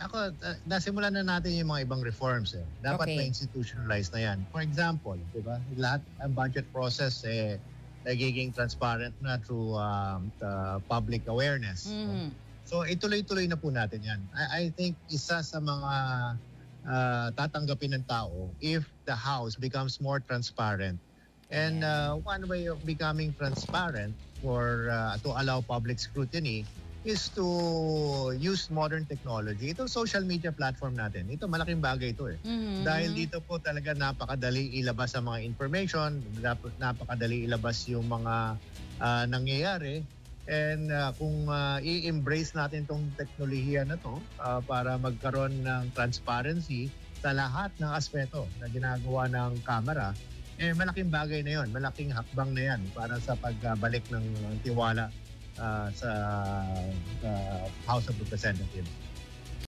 ako, nasimulan na natin yung mga ibang reforms. Dapat Okay. ma-institutionalize na yan. For example, di ba, lahat ang budget process nagiging transparent na through the public awareness. Mhm. So ituloy-tuloy na po natin yan. I think isa sa mga tatanggapin ng tao if the House becomes more transparent. And one way of becoming transparent to allow public scrutiny is to use modern technology. Ito social media platform natin. Ito malaking bagay ito Mhm. Dahil dito po talaga napakadali ilabas ang mga information, napakadali ilabas yung mga nangyayari. And kung i-embrace natin tong teknolohiya na to para magkaroon ng transparency sa lahat ng aspeto na ginagawa ng Kamara, malaking bagay na yon, malaking hakbang na yan para sa pagbalik ng tiwala sa House of Representatives.